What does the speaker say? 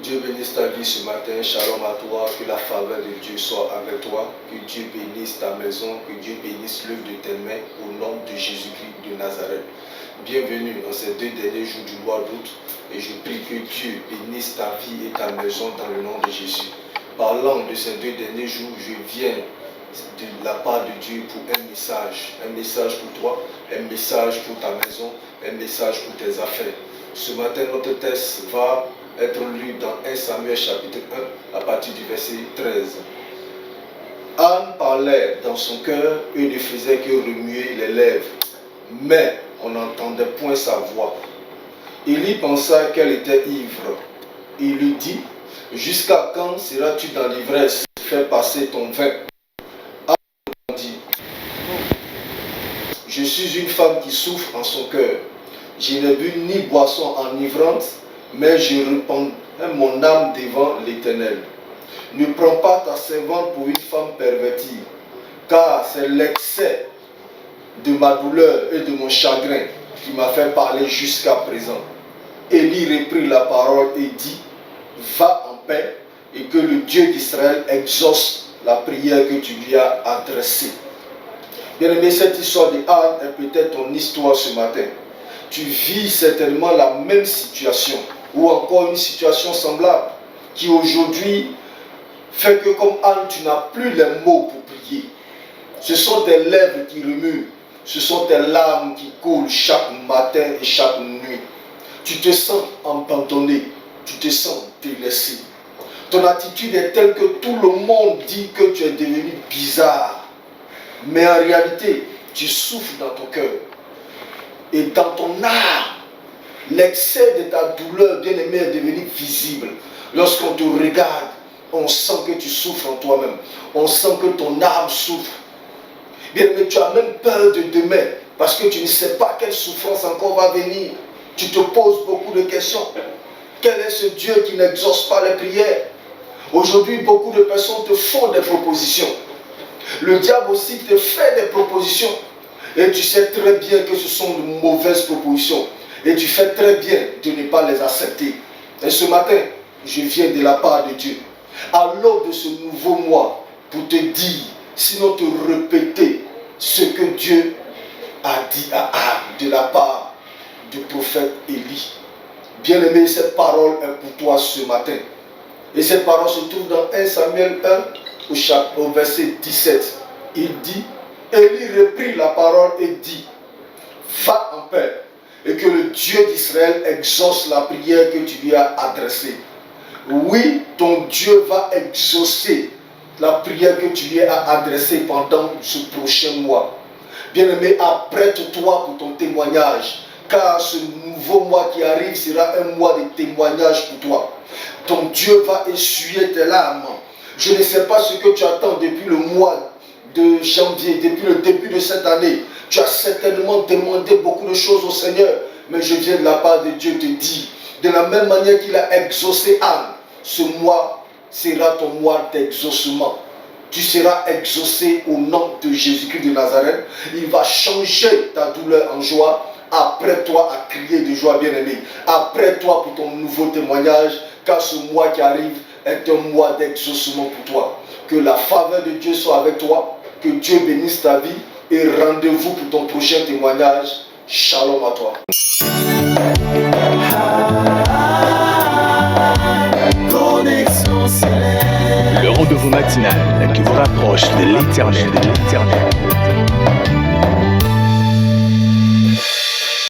Dieu bénisse ta vie ce matin, shalom à toi, que la faveur de Dieu soit avec toi, que Dieu bénisse ta maison, que Dieu bénisse l'œuvre de tes mains au nom de Jésus-Christ de Nazareth. Bienvenue en ces 2 derniers jours du mois d'août et je prie que Dieu bénisse ta vie et ta maison dans le nom de Jésus. Parlant de ces 2 derniers jours, je viens de la part de Dieu pour un message pour toi, un message pour ta maison, un message pour tes affaires. Ce matin, notre texte va être lu dans 1 Samuel chapitre 1 à partir du verset 13. Anne parlait dans son cœur et ne faisait que remuer les lèvres, mais on n'entendait point sa voix. Élie pensa qu'elle était ivre. Il lui dit: jusqu'à quand seras-tu dans l'ivresse? Fais passer ton vin. Anne dit: je suis une femme qui souffre en son cœur. Je n'ai bu ni boisson enivrante, mais je repens mon âme devant l'Éternel. Ne prends pas ta servante pour une femme pervertie, car c'est l'excès de ma douleur et de mon chagrin qui m'a fait parler jusqu'à présent. Élie reprit la parole et dit: va en paix et que le Dieu d'Israël exauce la prière que tu lui as adressée. Bien-aimé, cette histoire de Anne est peut-être ton histoire ce matin. Tu vis certainement la même situation ou encore une situation semblable qui aujourd'hui fait que comme Anne, tu n'as plus les mots pour prier. Ce sont tes lèvres qui remuent, ce sont tes larmes qui coulent chaque matin et chaque nuit. Tu te sens abandonné, tu te sens délaissé. Ton attitude est telle que tout le monde dit que tu es devenu bizarre. Mais en réalité, tu souffres dans ton cœur. Et dans ton âme, l'excès de ta douleur, bien-aimé, est devenu visible. Lorsqu'on te regarde, on sent que tu souffres en toi-même. On sent que ton âme souffre. Bien-aimé, tu as même peur de demain, parce que tu ne sais pas quelle souffrance encore va venir. Tu te poses beaucoup de questions. Quel est ce Dieu qui n'exauce pas les prières? Aujourd'hui, beaucoup de personnes te font des propositions. Le diable aussi te fait des propositions. Et tu sais très bien que ce sont de mauvaises propositions. Et tu fais très bien de ne pas les accepter. Et ce matin, je viens de la part de Dieu, à l'aube de ce nouveau mois, pour te dire, sinon te répéter ce que Dieu a dit à Anne de la part du prophète Élie. Bien-aimé, cette parole est pour toi ce matin. Et cette parole se trouve dans 1 Samuel 1 au verset 17. Il dit: Élie reprit la parole et dit: va en paix et que le Dieu d'Israël exauce la prière que tu lui as adressée. Oui, ton Dieu va exaucer la prière que tu lui as adressée pendant ce prochain mois. Bien-aimé, apprête-toi pour ton témoignage, car ce nouveau mois qui arrive sera un mois de témoignage pour toi. Ton Dieu va essuyer tes larmes. Je ne sais pas ce que tu attends depuis le mois de janvier, depuis le début de cette année. Tu as certainement demandé beaucoup de choses au Seigneur, mais je viens de la part de Dieu te dire, de la même manière qu'il a exaucé Anne, ce mois sera ton mois d'exaucement. Tu seras exaucé au nom de Jésus-Christ de Nazareth. Il va changer ta douleur en joie. Apprête-toi à crier de joie, bien-aimé. Apprête-toi pour ton nouveau témoignage, car ce mois qui arrive est un mois d'exaucement pour toi. Que la faveur de Dieu soit avec toi, que Dieu bénisse ta vie et rendez-vous pour ton prochain témoignage. Shalom à toi. Le rendez-vous matinal qui vous rapproche de l'Éternel.